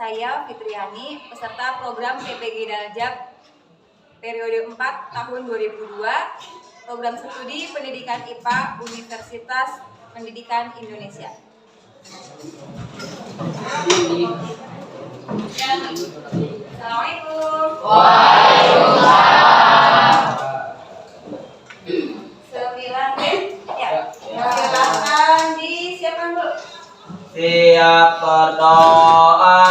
Saya Fitriani, peserta program PPG Daljab periode 4 tahun 2002, program studi Pendidikan IPA Universitas Pendidikan Indonesia. Assalamualaikum. Waalaikumsalam. 9 ya. Silakan disiapkan dulu. Siap berdoa.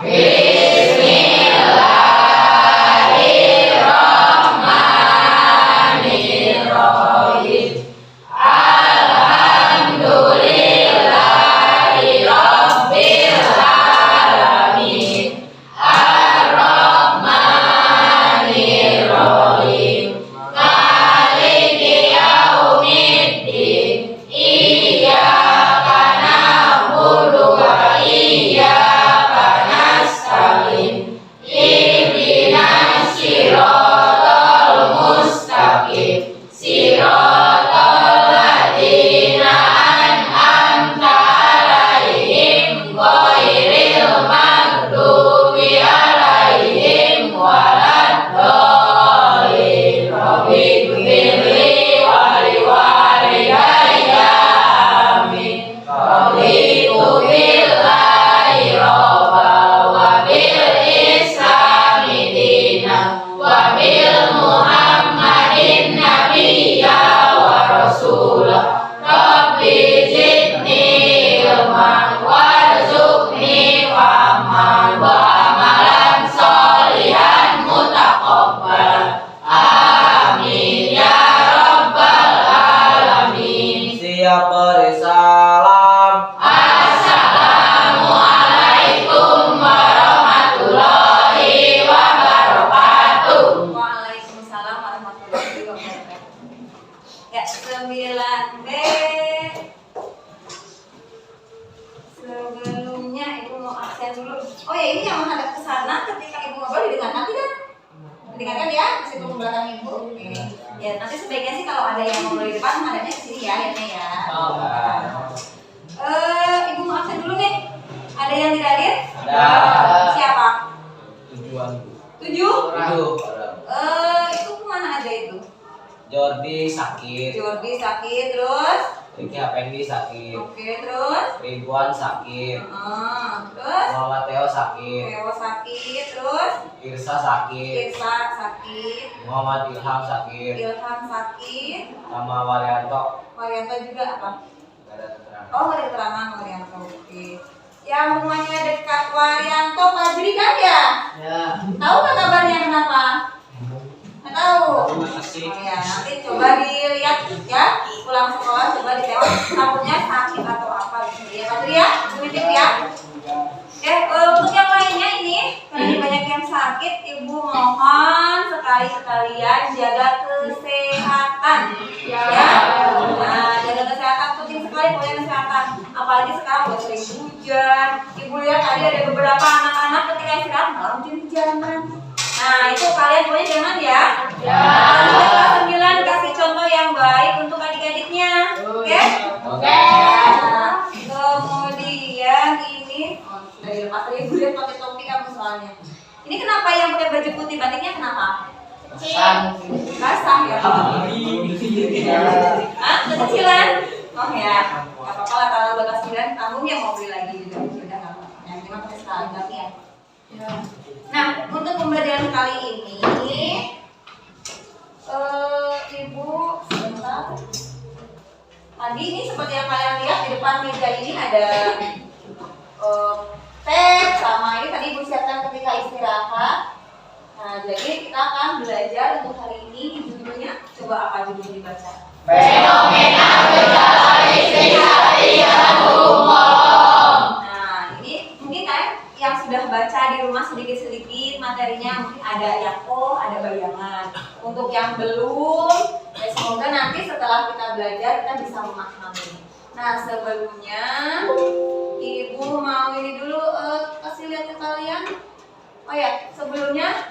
Bismillahirrahmanirrahim. Alhamdulillahirabbil alamin. Ar-Rahmanir-Rahim. Maliki yaumiddin. Iyyaka na'budu wa iyyaka nasta'in. Ihdinas siratal mustaqim. Siratal ladzina an'amta 'alaihim ghairil maghdubi 'alaihim waladdallin. Rabbighfirli wa liwalidayya. Amin. Raditu billahi rabban wa bil islami dinan wa bil muhammadin nabiyya wa rasulah. Rabbi zidni ilman warzuqni fahman wa amalan sholihan mutaqabbalan. Amin ya rabbal alamin. Siap bersalam. Assalamualaikum warahmatullahi wabarakatuh. Waalaikumsalam warahmatullahi wabarakatuh. Ya, 9B. Sebelumnya Ibu mau absen dulu. Oh ya, ini yang menghadap ke sana ketika Ibu ngobrol didengarkan tidak? Didengarkan ya, meskipun ke belakang Ibu. Oke. Ya, nanti sebaiknya sih kalau ada yang ngobrol di depan menghadapnya ke sini ya, ya. Ibu mau absen dulu nih. Ada yang tidak hadir? Ada. Siapa? 7. 7? Itu kemana aja itu? Jordi sakit. Jordi sakit, terus? Ricky Hapendi sakit. Oke, terus? Ridwan sakit. Terus? Muhammad Theo sakit. Leo sakit, terus? Irsa sakit. Irsa sakit, Muhammad Ilham sakit. Ilham sakit, Nama Waryanto. Marianto juga apa? Gak ada keterangan. Oh, ada keterangan Marianto, oke. Yang rumahnya dekat Marianto, Fajri kan ya? Ya. Tahu nggak kabarnya kenapa? Nggak tahu. Terima kasih. Oh ya, nanti coba dilihat ya, pulang sekolah coba ditengok takutnya sakit atau apa gitu ya, Fajri ya, positif ya. Untuk yang lainnya ini, karena banyak yang sakit, Ibu mohon sekalian jaga kesehatan, ya. Nah, jaga kesehatan penting sekali, pokoknya kesehatan. Apalagi sekarang udah sering hujan. Ibu lihat tadi ada beberapa anak-anak ketika istirahat malah hujan-hujanan. Nah, itu kalian pokoknya jangan ya. Kelas 9 kasih contoh yang baik untuk adik-adiknya, oke? Oke. Nah, kemudian ini dari lepas tadi gue lihat pakai topi kamu soalnya. Ini kenapa yang pakai baju putih batiknya kenapa? Basah ya. Kekecilan? Oh ya, nggak apa-apa lah kalau udah kelas 9 tanggung ya mau beli lagi juga. Udah nggak apa-apa. Yang cuma pakai sekali tapi ya. Nah, untuk pembelajaran kali ini, Ibu sebentar. Tadi ini seperti yang kalian lihat di depan meja ini ada tab sama ini tadi Ibu siapkan ketika istirahat. Nah, jadi kita akan belajar untuk hari ini judulnya coba apa judulnya dibaca? Fenomena gejala istirahat yang umum. Nah, ini mungkin kan yang sudah baca di rumah sedikit-sedikit materinya mungkin ada yang ada bayangan. Untuk yang belum, ya semoga nanti setelah kita belajar kita bisa memahami. Nah, sebelumnya Ibu mau ini dulu kasih lihat ke kalian. Oh ya, sebelumnya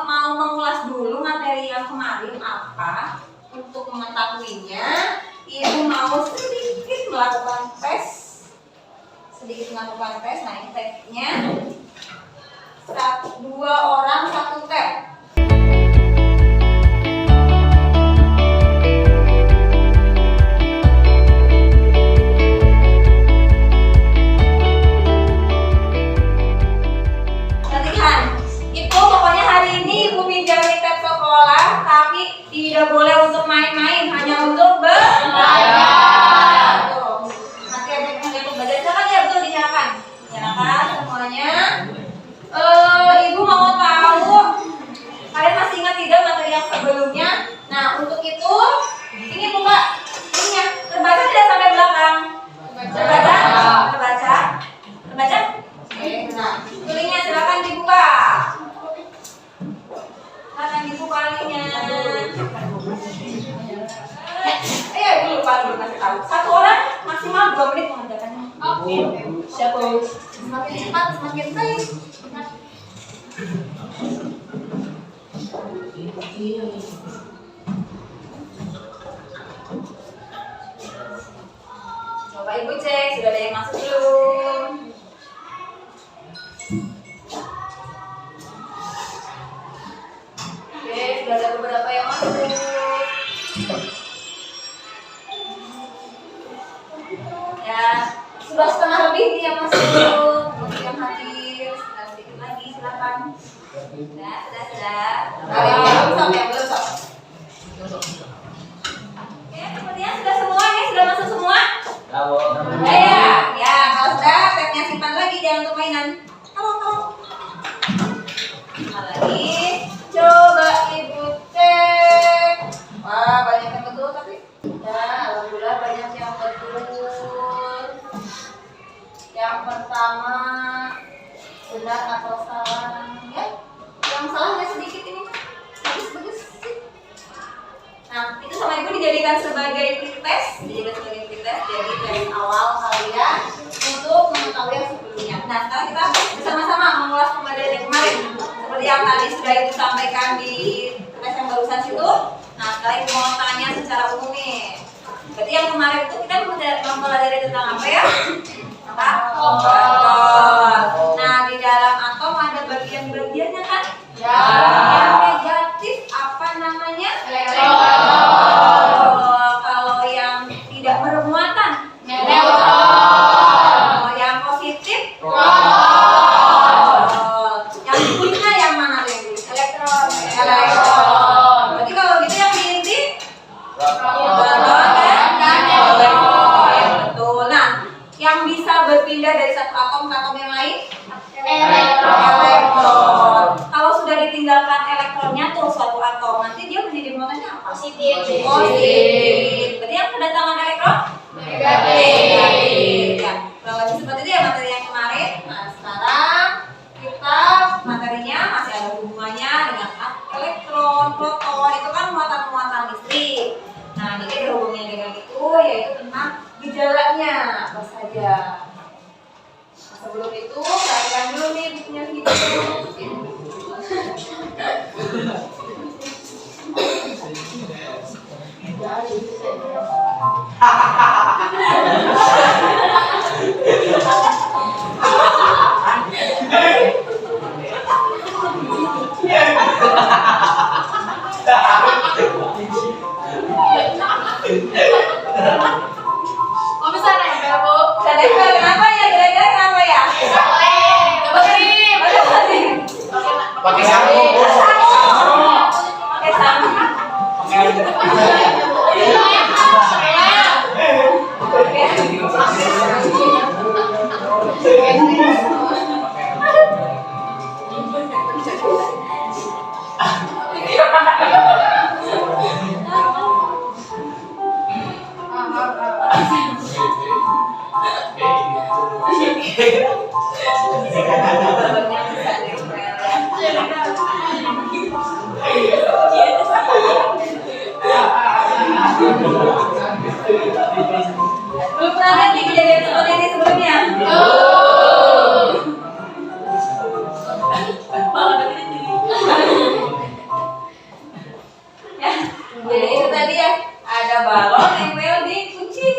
mau mengulas dulu materi yang kemarin apa. Untuk mengetahuinya, Ibu mau sedikit melakukan tes sedikit melakukan tes. Nah ini tekniknya 2 orang 1 tap. Latihan itu pokoknya hari ini Ibu pinjam tab sekolah, tapi tidak boleh untuk main-main, hanya untuk belajar. Tuh. Nanti ada yang belajar, silakan ya, betul dinyalakan. Nyalakan semuanya. Ibu mau tahu kalian masih ingat tidak materi yang sebelumnya? Nah untuk itu ini buka ininya, terbaca tidak sampai belakang? Terbaca? Oke, nah tulinya silakan dibuka. Silakan dibuka linknya. Dulu kasih tahu. 1 orang maksimal 2 menit mengerjakannya. Oke. Siapa? Semakin cepat semakin baik. Coba Ibu cek, sudah ada yang masuk belum? Oke, sudah ada beberapa yang masuk. Ya, sudah setengah lebih nih yang masuk. Untuk yang hadir, sedikit lagi silakan. Sudah. Belum sampai. Oke, sepertinya sudah semua ya, sudah masuk semua. Ya, kalau sudah tabnya simpan lagi, jangan untuk mainan. Kalau. Lagi, coba Ibu cek. Wah, banyak yang betul tapi. Ya, alhamdulillah banyak yang betul. Yang pertama benar atau salah ya? Yang salahnya sedikit ini. Bagus. Nah, itu sama Ibu dijadikan sebagai pretest, Jadi dari awal kalian untuk mengetahui yang sebelumnya. Nah, sekarang kita bersama-sama mengulas pembelajaran yang kemarin. Seperti yang tadi sudah Ibu sampaikan di tes yang barusan situ. Nah, sekarang Ibu mau tanya secara umum nih. Berarti yang kemarin itu kita mempelajari tentang apa ya? Atom. Nah, di dalam atom ada bagian-bagiannya kan? Ya. Yang negatif apa namanya? Elektron. Kalau yang tidak bermuatan? Neutron. Yang positif? Proton. Yang dibuatnya yang mana deh? Elektron. Berarti kalau gitu yang di inti? Proton dan neutron. Betul. Nah, yang bisa berpindah dari satu atom ke atom yang lain? Elektron. Kalau sudah ditinggalkan elektronnya tuh suatu atom, nanti dia menjadi muatannya apa? Positif. Berarti yang kedatangan elektron? Negatif. Ya, kalau seperti itu ya materi yang kemarin. Nah, sekarang kita materinya masih ada hubungannya dengan elektron, proton, itu kan muatan-muatan listrik. Nah, ini ada hubungannya dengan itu, yaitu tentang gejalanya apa saja. Sebelum itu, perhatikan dulu nih bukunya hidup. Kok bisa nempel, Bu? Kenapa ya? Kira-kira kenapa ya? Pakai sarung. Pakai sarung. Belum pernah lihat nih kejadian seperti ini sebelumnya? Ya, jadi itu tadi ya, ada balon nempel di kucing.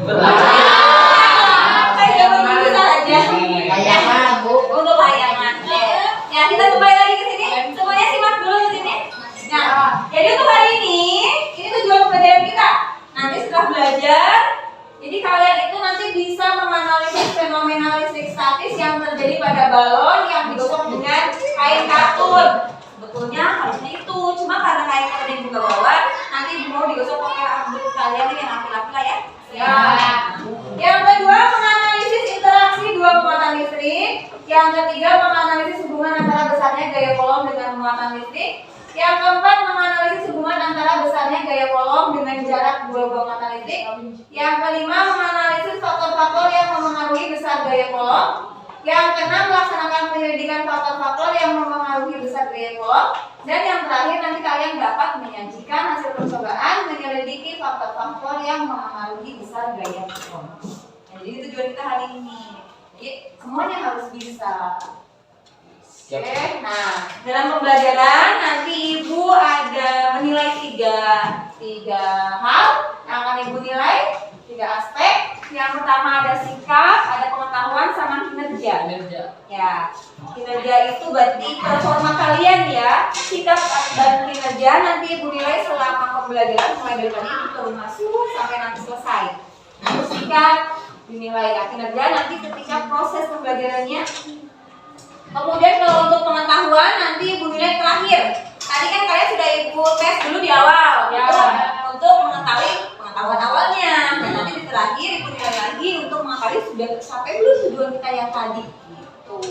Bisa aja. Layangan, Bu. Untuk layangan. Ya, kita kembali lagi ke sini. Semuanya simak dulu di sini. Nah, jadi untuk hari ini tujuan pembelajaran kita. Nanti setelah belajar, jadi kalian itu nanti bisa menganalisis fenomena listrik statis yang terjadi pada balon yang digosok dengan kain katun. Sebetulnya harusnya itu, cuma karena kain katun yang juga bawa, nanti mau digosok pakai rambut kalian yang laki-laki lah ya. Ya. Yang kedua, menganalisis interaksi dua muatan listrik. Yang ketiga, menganalisis hubungan antara besarnya gaya kolom dengan muatan listrik. Yang keempat, menganalisis hubungan antara besarnya gaya kolom dengan jarak dua buah mata listrik. Yang kelima, menganalisis faktor-faktor yang mempengaruhi besar gaya kolom. Yang keenam, melaksanakan penyelidikan faktor-faktor yang mempengaruhi besar gaya kolom. Dan yang terakhir, nanti kalian dapat menyajikan hasil percobaan menyelidiki faktor-faktor yang mempengaruhi besar gaya kolom. Nah, jadi tujuan kita hari ini. Jadi semuanya harus bisa. Oke, nah dalam pembelajaran nanti Ibu ada menilai tiga hal yang akan Ibu nilai, 3 aspek. Yang pertama ada sikap, ada pengetahuan, sama kinerja. Ya, kinerja itu berarti performa kalian ya. Sikap dan kinerja nanti Ibu nilai selama pembelajaran mulai dari tadi Ibu baru masuk sampai nanti selesai. Terus sikap dinilai, ya kinerja nanti ketika proses pembelajarannya. Kemudian kalau untuk pengetahuan nanti Ibu nilai terakhir. Tadi kan kalian sudah Ibu tes dulu di awal untuk mengetahui pengetahuan awalnya. Dan nanti di terakhir Ibu nilai lagi untuk mengetahui sudah tercapai belum tujuan kita yang tadi. Tuh,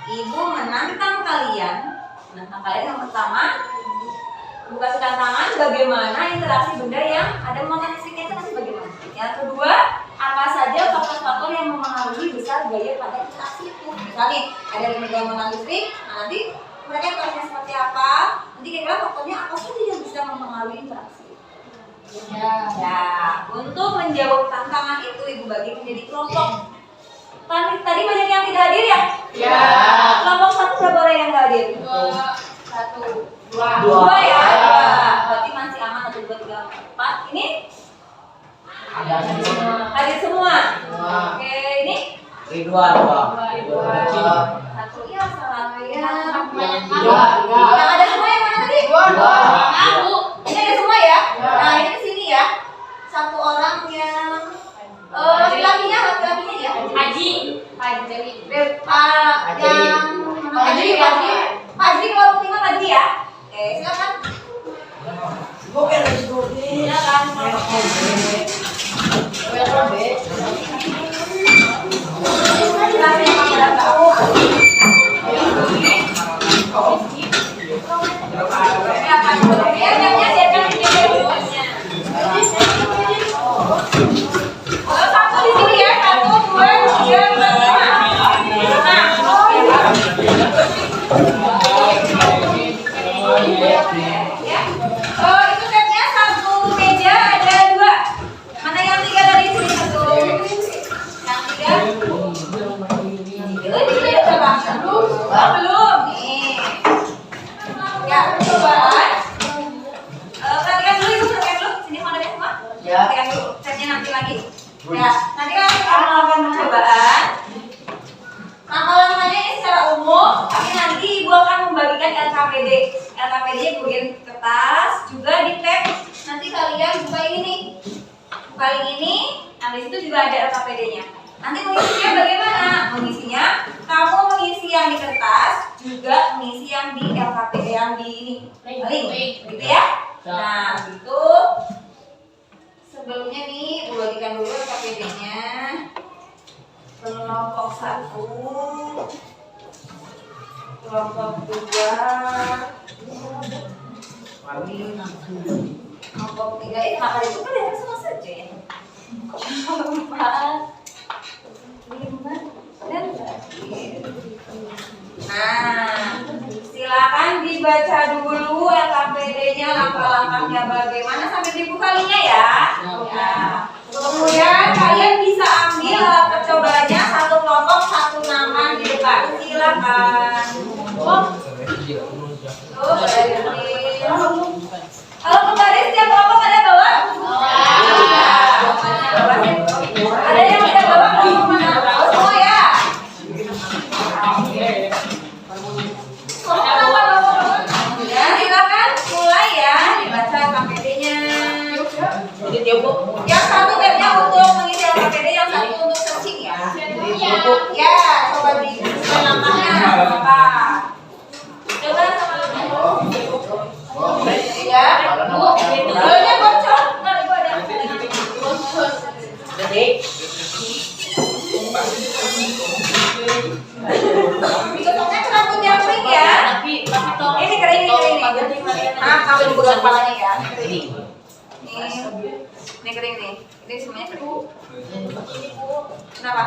Ibu menantang kalian yang pertama. Ibu kasih tantangan bagaimana interaksi benda yang ada muatan listriknya itu nanti bagaimana. Yang kedua, apa saja faktor-faktor yang mempengaruhi besar gaya pada interaksi itu. Misalnya ada lembaga muatan listrik, nah nanti mereka interaksinya seperti apa, nanti kira-kira faktornya apa saja yang bisa mempengaruhi interaksi. Ya, untuk menjawab tantangan itu Ibu bagi menjadi kelompok. Tadi banyak yang tidak hadir ya? Ya. Kelompok 1 berapa orang yang nggak hadir? 2 ya. Berarti masih aman 1, 2, 3, 4. Ini hadir semua. Oke, ini Ridwan. 1 ya, salah ya. Yang ada semua yang mana tadi? 2. Ini ada semua ya? Nah, ini ke sini ya. 1 orang yang laki-lakinya ya? Haji. Haji kalau terima tadi ya. Oke, silakan. Satu di sini ya, 1, 2, 3, 4, 5. Itu setnya 1 meja ada 2. Mana yang 3 tadi sini 1? Yang 3? Belum. Nih. Ya, percobaan. Perhatikan dulu Ibu, sini mau ada semua? Ya. Perhatikan dulu, setnya nanti lagi. Ya, nanti kan kita melakukan percobaan. Langkah-langkahnya ini secara umum, tapi nanti Ibu akan membagikan LKPD. LKPD kemudian kertas, juga di tab. Nanti kalian buka ini nih. Buka link ini, nah di situ juga ada LKPD-nya. Nanti mengisinya bagaimana? Mengisinya, kamu mengisi yang di kertas, juga mengisi yang di LKPD yang di ini. Link, gitu ya? Nah, gitu. Sebelumnya nih, Ibu bagikan dulu LKPD-nya. Kelompok 1, kelompok 2, kelompok 3. Kenapa itu kan ya sama saja ya? Kelompok 4, 5, dan terakhir. Nah, silakan dibaca dulu LKPD-nya, langkah-langkahnya bagaimana sampai dibuka linknya ya. Ya. Kemudian kalian bisa ambil alat percobaannya, 1 kelompok 1 nama di depan. Silakan. Kalau berbaris tiap kelompok ada bawa? Ya. Yang satu tabnya untuk mengisi LKPD, yang satu untuk searching ya. Ya, coba disesuaikan namanya sama apa? Coba sama ya. Bolanya bocor. Nah, ibu ada. Digotongnya ke rambut yang kering ya. Ini kering nih. Ah, kamu dibuka kepalanya ya. Ini kering nih. Ini semuanya kering. Kenapa?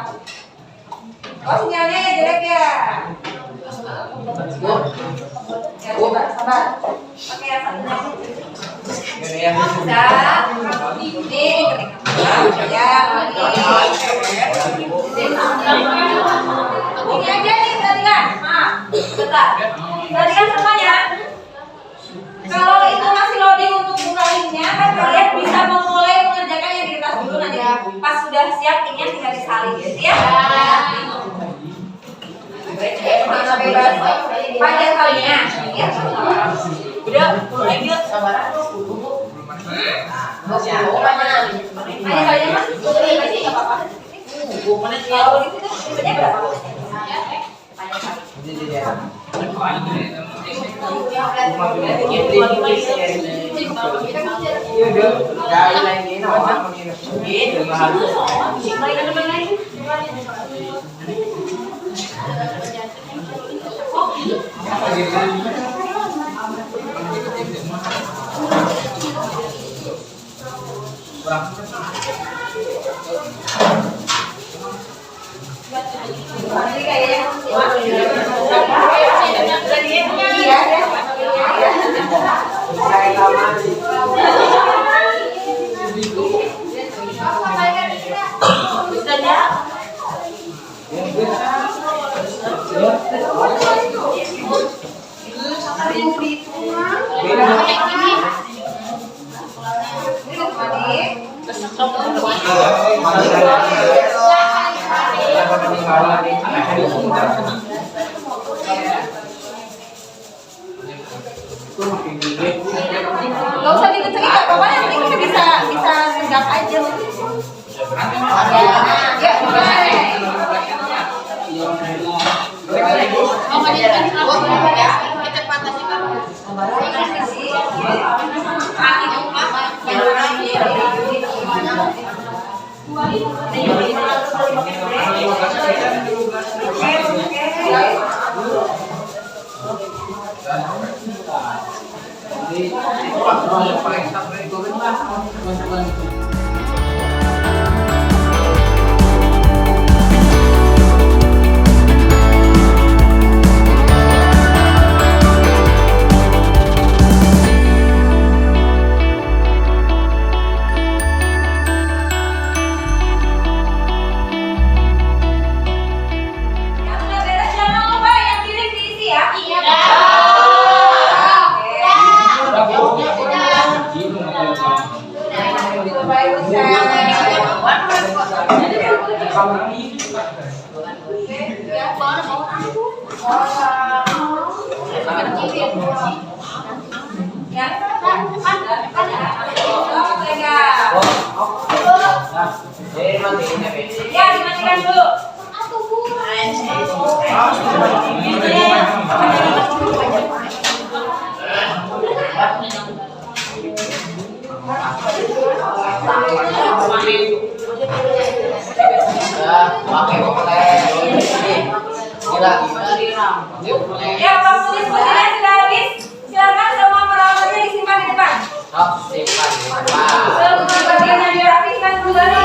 Oh, sinyalnya ya jelek ya. Ya, coba, sabar. Oke, yang satunya. Bisa. Ini kering. Ya, ini aja nih, perhatikan. Maaf, bentar. Perhatikan semuanya. Kalau itu masih loading untuk buka linknya, kan kalian bisa memulai mengerjakan yang di kertas dulu, nanti pas sudah siap linknya tinggal disalin gitu ya. Masa bebas panjang kalinya ya. Udah, lanjut. Panjang kalinya mas, masih nggak apa-apa. Kalau di situ tipenya berapa? Panjang kali. Gak usah dikecilin, apa-apa yang penting kita bisa tegak aja. Ya, mulai. Ya, dimatikan dulu. Ya, waktu diskusinya sudah habis. Silakan semua peralatannya disimpan di depan. Semua bagian yang dirapikan kembali.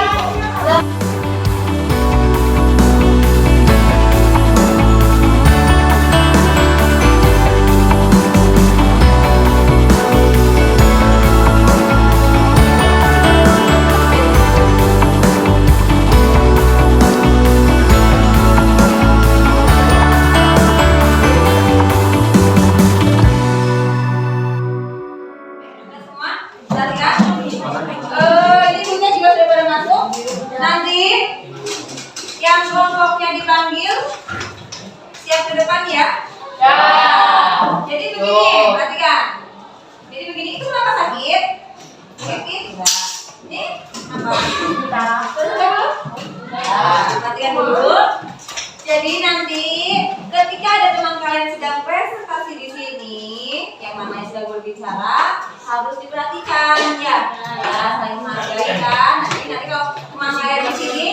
Ini bukunya juga sudah pada masuk. Nanti yang kelompoknya dipanggil siap ke depan ya. Ya. Jadi begini, perhatikan. Jadi begini, itu kenapa sakit? Sakit? Ini Perhatikan dulu. Jadi nanti ketika ada teman kalian sedang presentasi di sini, yang namanya sedang berbicara, harus diperhatikan ya. Ya, saling menghargai kan. Nanti kalau teman kalian di sini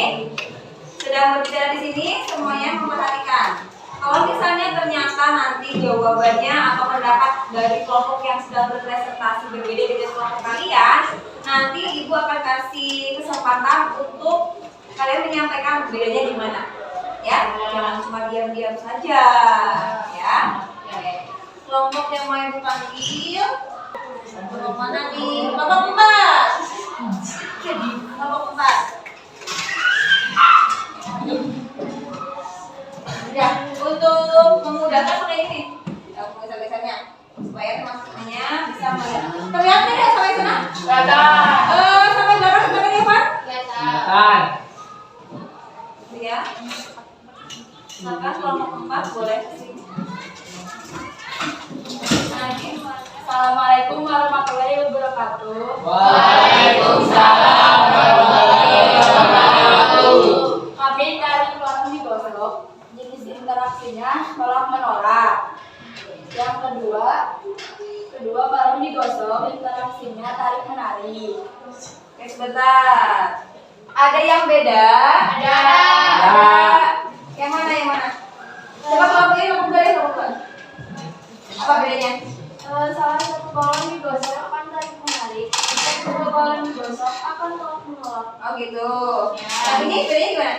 sedang berbicara di sini, semuanya memperhatikan. Kalau misalnya ternyata nanti jawabannya atau pendapat dari kelompok yang sedang berpresentasi berbeda dengan kelompok kalian, nanti ibu akan kasih kesempatan untuk kalian menyampaikan bedanya di mana. Ya, jangan cuma diam-diam saja. Ya, oke. Kelompok yang mau ibu panggil, kelompok mana nih? Kelompok 4. Kelompok 4. Ya, untuk memudahkan pakai ini. Geser-gesernya supaya teman-temannya bisa melihat. Terlihat tidak sampai sana? Sampai belakang sampai depan? Kelihatan. Ya. Maka kelompok 4 boleh ke sini. Assalamualaikum warahmatullahi wabarakatuh. Waalaikumsalam warahmatullahi wabarakatuh. Kami dari kelas Migosok. Jenis interaksinya tolak menolak. Yang kedua barang digosok, interaksinya tarik menarik. Oke, sebentar. Ada yang beda? Ada. Yang mana? Yang mana? Coba kelompok ini kelompok dari kelompok. Apa bedanya? Salah satu balon digosok akan tarik menarik. Yang kedua balon digosok akan tolak menolak. Oh gitu. Yang ini bedanya gimana?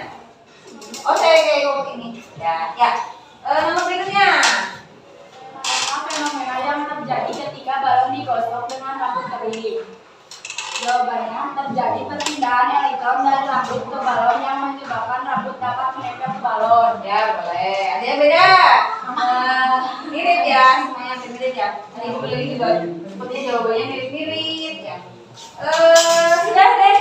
Oh, saya kayak kelompok ini. Ya. Nomor berikutnya. Apa fenomena yang terjadi ketika balon digosok dengan rambut kering? Jawabannya, terjadi perpindahan elektron dari rambut ke balon yang menyebabkan rambut dapat menempel ke balon. Ya, boleh. Ada yang beda? Mirip ya, semuanya mirip ya. Tadi ibu bilang juga. Sepertinya jawabannya mirip-mirip ya. Sudah deh.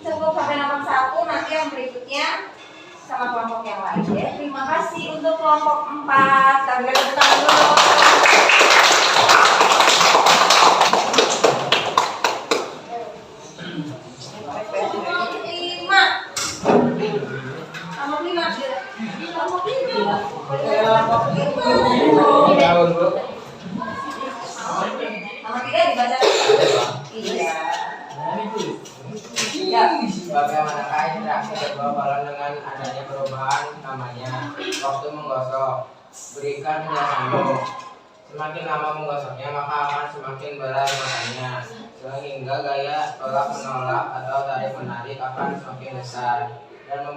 Cukup sampai nomor 1. Nanti yang berikutnya sama kelompok yang lain ya. Terima kasih untuk kelompok 4. Kita berikan tepuk tangan dulu. Nomor 3 dibaca. Iya. Ya. Bagaimanakah interaksi kedua balon dengan adanya perubahan namanya waktu menggosok? Berikan penjelasanmu. Semakin lama menggosoknya maka akan semakin berat makanya, sehingga gaya tolak menolak atau tarik menarik akan semakin besar dan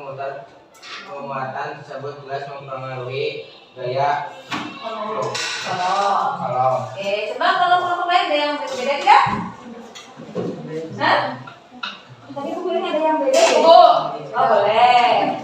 pemuatan tersebut jelas mempengaruhi gaya kolom. Oke, coba kalau kelompok lain ada yang berbeda tidak? Hah? Tadi aku bilang ada yang beda ya? Oh, boleh.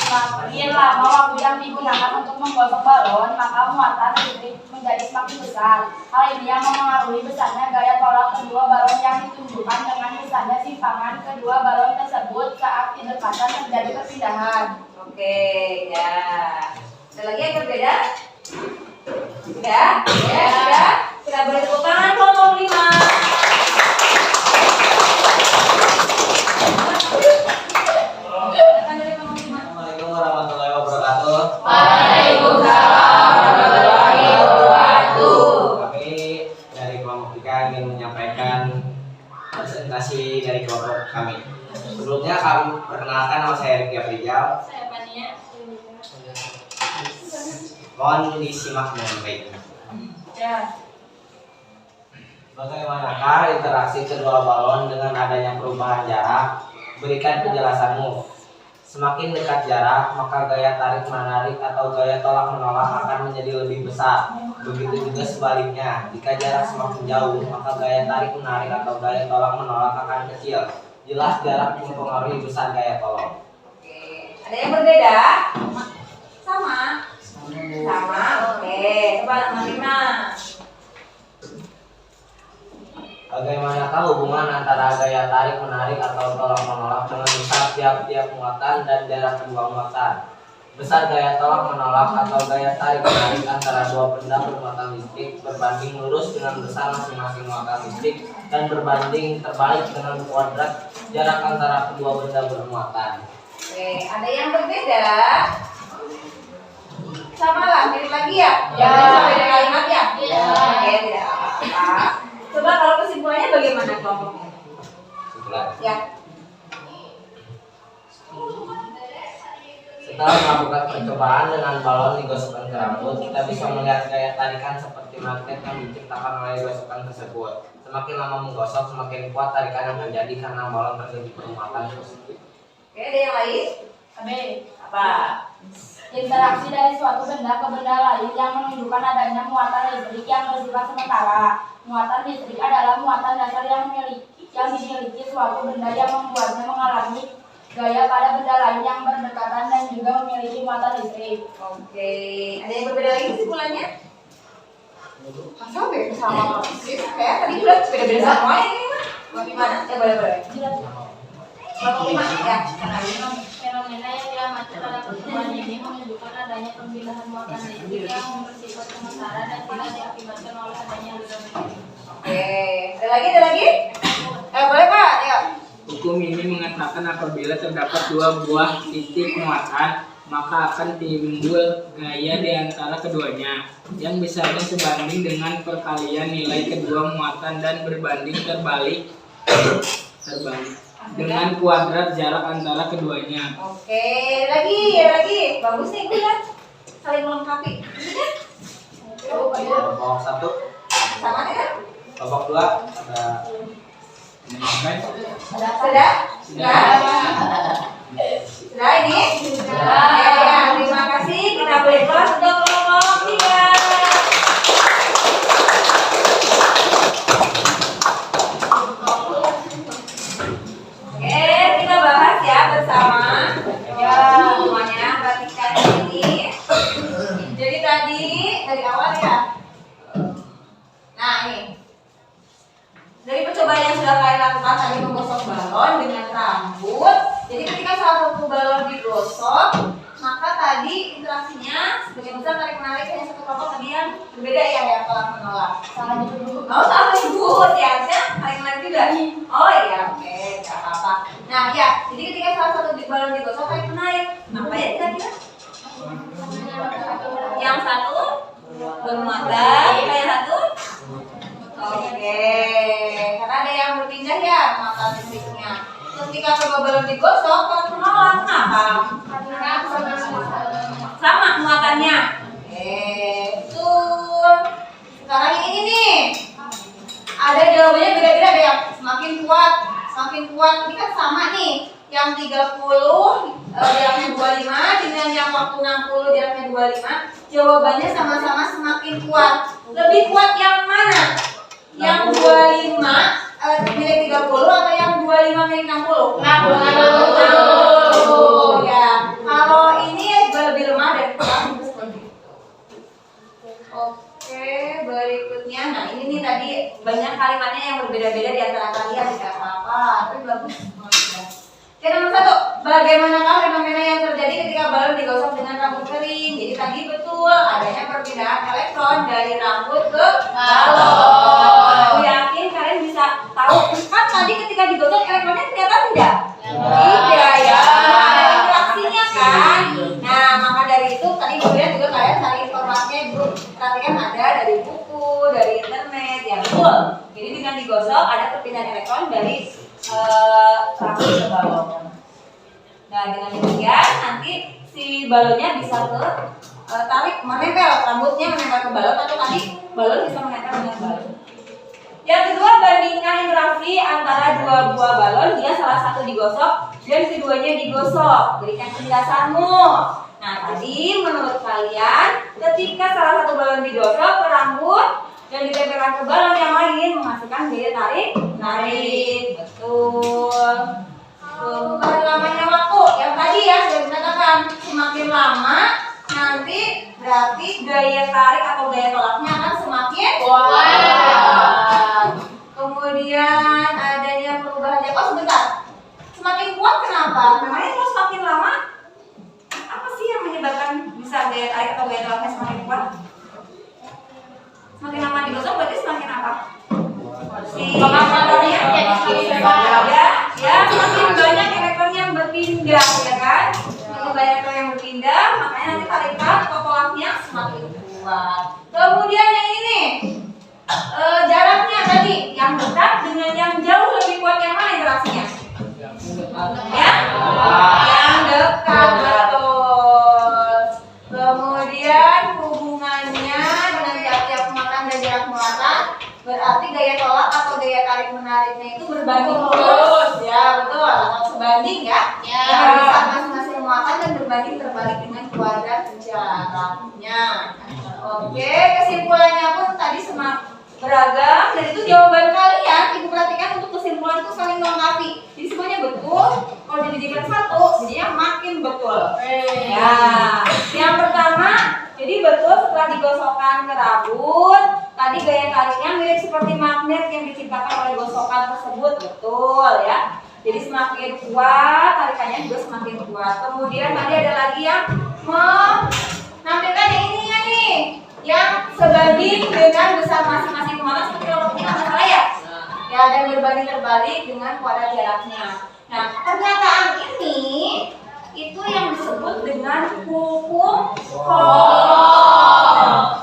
Semakin lama waktu yang digunakan untuk menggosok balon, maka muatan listrik menjadi semakin besar. Hal ini yang mempengaruhi besarnya gaya tolak kedua balon yang ditunjukkan dengan besarnya simpangan kedua balon tersebut saat berdekatan terjadi perpindahan. Oke, ya. Ada lagi yang berbeda? Sudah? Ya, sudah. Kita beri tepuk tangan kelompok 5. Assalamualaikum warahmatullahi wabarakatuh. Waalaikumsalam warahmatullahi wabarakatuh. Kami dari kelompok 3 ingin menyampaikan presentasi dari kelompok kami. Sebelumnya kami perkenalkan, nama saya Riki Afrizal. Saya Pania. Mohon disimak dengan baik. Ya. Bagaimanakah interaksi kedua balon dengan adanya perubahan jarak? Berikan penjelasanmu. Semakin dekat jarak, maka gaya tarik menarik atau gaya tolak menolak akan menjadi lebih besar. Begitu juga sebaliknya, jika jarak semakin jauh, maka gaya tarik menarik atau gaya tolak menolak akan kecil. Jelas jarak mempengaruhi besar gaya tolak. Oke, ada yang berbeda? Sama? Sama, oke. Coba nomor 5. Bagaimanakah hubungan antara gaya tarik menarik atau tolak menolak dengan besar tiap-tiap muatan dan jarak kedua muatan? Besar gaya tolak menolak atau gaya tarik menarik antara dua benda bermuatan listrik berbanding lurus dengan besar masing-masing muatan listrik dan berbanding terbalik dengan kuadrat jarak antara kedua benda bermuatan. Oke, ada yang berbeda? Sama lah, mirip lagi ya? Ya. Beda kalimat ya? Ya. Oke, tidak apa-apa. Coba kalau kesimpulannya bagaimana kelompoknya? Setelah Ya. melakukan percobaan dengan balon digosokkan ke rambut, kita bisa melihat gaya tarikan seperti magnet yang diciptakan oleh gosokan tersebut. Semakin lama menggosok, semakin kuat tarikan yang terjadi karena balon terjadi permuatan positif. Oke, ada yang lain? B. Apa? Interaksi dari suatu benda ke benda lain yang menunjukkan adanya muatan listrik yang bersifat sementara. Muatan listrik adalah muatan dasar yang dimiliki suatu benda yang membuatnya mengalami gaya pada benda lain yang berdekatan dan juga memiliki muatan listrik. Oke, ada yang berbeda lagi kesimpulannya? Masa beda sama persis? Kayak tadi udah beda-beda semua ini mah. Bagaimana? Ya boleh-boleh. Kelompok 5 ya. Fenomena yang diamati pada pertemuan ini menunjukkan adanya perpindahan muatan listrik yang bersifat sementara dan tidak diakibatkan oleh adanya aliran listrik. Oke, ada lagi? Boleh Pak, ayo. Hukum ini mengatakan apabila terdapat dua buah titik muatan, maka akan timbul gaya di antara keduanya yang besarnya sebanding dengan perkalian nilai kedua muatan dan berbanding terbalik dengan kuadrat jarak antara keduanya. Oke, lagi. Bagus nih, gue lihat. Saling melengkapi. Kelompok 1, Sama kan? kelompok 2 ada Sudah? Sudah ini? Oke, ya, terima kasih. Kita boleh kelas untuk kelompok 3. Oke, kita bahas ya bersama. Ya, semuanya perhatikan ini. Jadi tadi dari awal ya. Nah, ini. Dari percobaan yang sudah kalian lakukan tadi menggosok balon dengan rambut. Jadi ketika salah satu balon digosok, maka tadi interaksinya sebagian besar tarik menarik hanya satu kelompok tadi yang berbeda ya tolak menolak. Salah disebut. Oh, salah disebut ya, harusnya tarik menarik juga. Oh iya, oke, nggak apa-apa. Nah ya, jadi ketika salah satu balon digosok tarik menarik, apa ya kira-kira? Yang satu bermuatan, yang satu oke, karena ada yang berpindah ya muatan listriknya. Ketika kedua balon digosok, kalau menolak, kenapa? Sama muatannya. Betul. Sekarang yang ini nih, ada jawabannya beda-beda deh. Semakin kuat. Ini kan sama nih. Yang 30 jaraknya 25 dengan yang waktu 60 jaraknya 25. Jawabannya sama-sama semakin kuat. Lebih kuat yang mana? Yang 25 milik 30 atau yang 25 milik 60? 60 ya. Kalau ini lebih lemah dan kurang seperti itu. Oke, berikutnya. Nah, ini nih tadi banyak kalimatnya yang berbeda-beda di antara kalian, tidak apa-apa. Tapi bagus. Oke, nomor 1. Bagaimanakah fenomena yang terjadi ketika balon digosok dengan rambut kering? Jadi tadi betul adanya perpindahan elektron dari rambut ke balon. Aku yakin kalian bisa tahu. Kan tadi ketika digosok elektronnya kelihatan tidak? Tidak ya. Ada interaksinya kan? Nah, maka dari itu tadi kemudian juga kalian cari informasinya dulu. Perhatikan ada dari buku, dari internet, ya betul. Jadi dengan digosok ada perpindahan elektron dari rambut ke balon. Nah, dengan demikian nanti si balonnya bisa ke tarik menempel, rambutnya menempel ke balon atau tadi balon bisa menempel dengan balon. Yang kedua, bandingkan interaksi antara dua buah balon jika salah satu digosok dan keduanya digosok. Berikan penjelasanmu. Nah, tadi menurut kalian ketika salah satu balon digosok ke rambut dan ditempelkan ke balon yang lain menghasilkan gaya tarik. Betul. Bukan lamanya waktu. Yang tadi ya sudah dikatakan semakin lama nanti berarti gaya tarik atau gaya tolaknya akan semakin kuat. Kemudian adanya perubahan jadwal. Oh sebentar. Semakin kuat kenapa? Namanya kalau semakin lama apa sih yang menyebabkan bisa gaya tarik atau gaya tolaknya semakin kuat? Semakin lama digosok berarti semakin apa? si motornya jadi semakin besar ya, semakin banyak elektron yang berpindah ya kan, semakin banyak elektron yang berpindah, makanya nanti tarikan tolaknya semakin kuat. Kemudian yang ini nih, jaraknya tadi yang dekat dengan yang jauh lebih kuat yang mana interaksinya? Ya, yang dekat betul. Kemudian hubungannya dengan tiap-tiap muatan dan jarak muatan berarti gaya tolak atau gaya tarik menariknya itu berbanding lurus ya, betul atau sebanding ya. Dengan besar masing-masing muatan dan berbanding terbalik dengan kuadrat jaraknya. Oke, kesimpulannya pun tadi beragam dan itu jawaban kalian. Ibu perhatikan untuk kesimpulan itu saling melengkapi. Jadi semuanya betul. Kalau dijadikan satu, jadinya makin betul. Ya, yang pertama, jadi betul setelah digosokkan ke rabun, tadi gaya tariknya mirip seperti magnet yang diciptakan oleh gosokan tersebut, betul ya. Jadi semakin kuat, tarikannya juga semakin kuat. Kemudian tadi ada lagi yang menampilkan yang ininya nih, yang sebanding dengan besar masing-masing muatan seperti kalau kita masalah ya. Ya, dan berbanding terbalik dengan kuadrat jaraknya. Nah, pernyataan ini itu yang disebut dengan hukum Coulomb.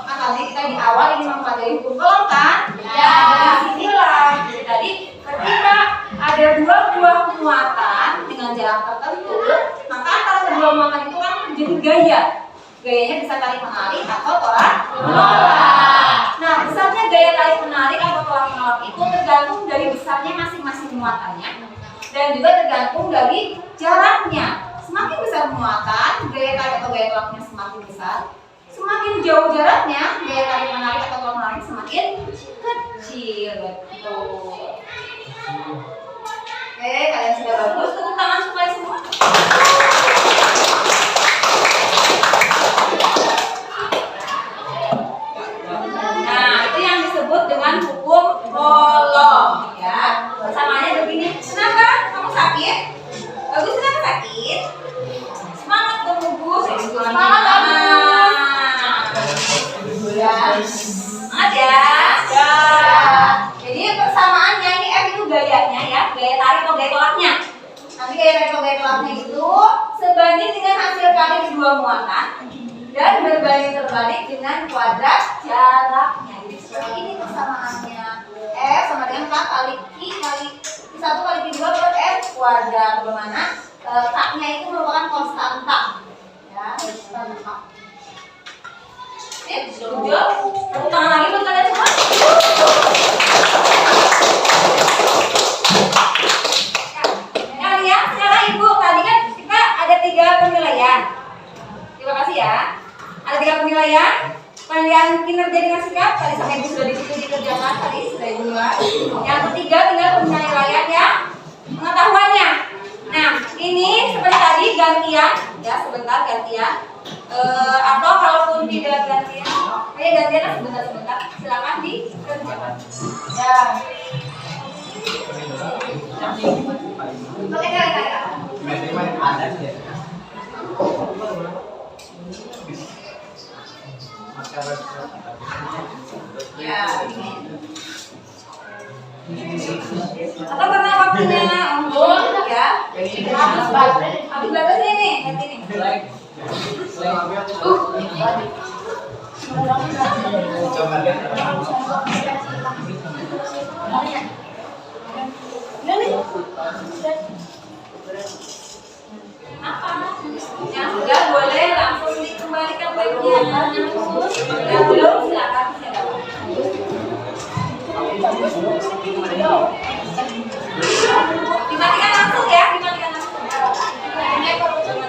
Makanya kita di awal ini mempelajari hukum Coulomb kan? Ya. Dari sinilah. Jadi tadi ketika ada dua buah muatan dengan jarak tertentu, maka antara kedua muatan itu kan menjadi gaya. Gayanya bisa tarik menarik atau tolak menolak. Nah, besarnya gaya tarik menarik atau tolak menolak itu tergantung dari besarnya masing-masing muatannya dan juga tergantung dari jaraknya. Semakin besar muatan, gaya tarik atau gaya tolaknya semakin besar. Semakin jauh jaraknya, gaya tarik menarik atau tolak menarik semakin kecil. Betul. Oke, kalian sudah bagus. Tepuk tangan supaya semua. Dengan hukum Coulomb ya. Persamaannya begini. Kenapa kamu sakit? Bagus, kenapa sakit? Semangat dong Bagus. Semangat ya. Semangat ya. Ya. Jadi persamaannya ini F itu gayanya ya, gaya tarik atau gaya tolaknya. Nanti gaya tarik atau gaya tolaknya itu sebanding dengan hasil kali kedua muatan dan berbanding terbalik dengan kuadrat jaraknya. Jadi ini persamaannya F sama dengan K kali I kali I1 kali I2 per F kuadrat, dimana K-nya itu merupakan konstanta ya, konstanta. Sip, setuju? Tepuk tangan lagi buat kalian semua. Kalian sekarang Ibu, tadi kan kita ada 3 penilaian. Terima kasih ya. Ada 3 penilaian. Penilaian kinerja dengan sikap tadi sama Ibu sudah dikerjakan tadi sudah Ibu buat. Yang ketiga tinggal penilaian ya pengetahuannya. Nah ini seperti tadi gantian ya, sebentar gantian atau kalaupun tidak gantian, gantian sebentar silakan dikerjakan ya. Oke kali ya, atau karena waktunya embun ya, habis batas ini ganti nih. Apa? Yang sudah boleh langsung dikembalikan baiknya. Yang belum silakan silakan. Dimatikan langsung ya, dimatikan langsung. Dimatikan langsung.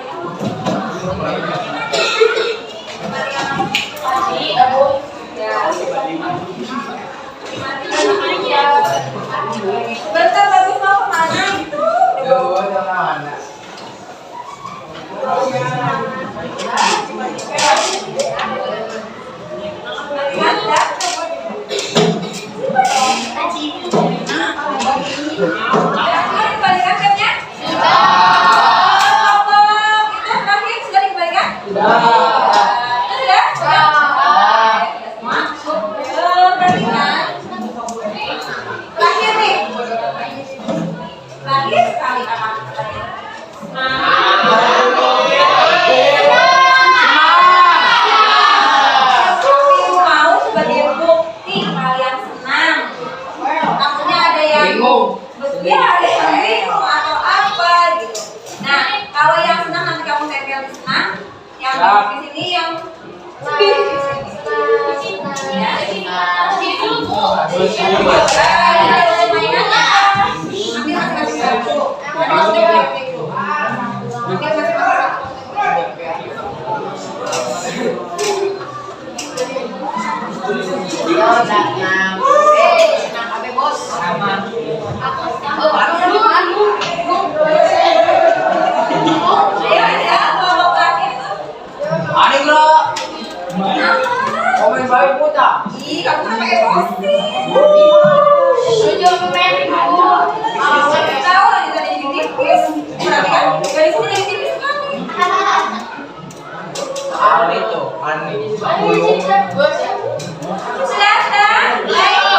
Ya. Dimatikan langsung. lagi sekali apa pertanyaan? Tapi mau sebagai bukti kalian senang. Takutnya ada yang Bingung. ya ada yang bingung atau apa gitu. Nah, kalau yang senang nanti kamu tempel di senang, yang di sini yang sedih di sini. Ya. Nanti masing-masing satu. Nanti masing-masing satu. Ayo ya, kalau terakhir itu. Adik lo, komen baik putar. Ih, kamu kan pakai posting. Tahu lagi tadi jadi tipis. Perhatikan, dari sini jadi tipis sekali. Ani tuh, Ani. Buyung. Sudah. Ayo.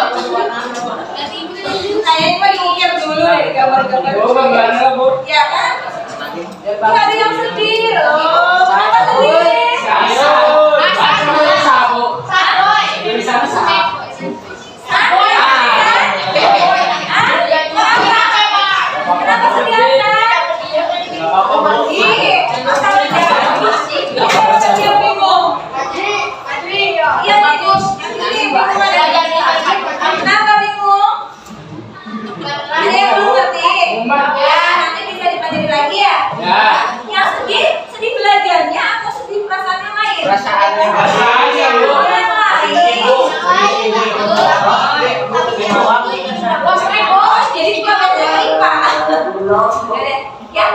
Kayaknya mah diukir dulu ya di gambar-gambar. Oh, bagaimana, Bu? Ya kan? Nggak ada yang sedih loh. Kenapa sedih? Di sana sapu. Kenapa sedih Hasan? Ih, Hasan udah dia bingung. Iya bagus. Bingung ada. Kenapa bingung? Ada yang belum ngerti? Ya, nanti bisa dipelajari lagi ya. Ya. Yang sedih belajarnya atau sedih perasaan yang lain? Perasaannya Perasaannya, Bu. Oh, yang lain. Oh, jadi cuma belajar IPA. Ya,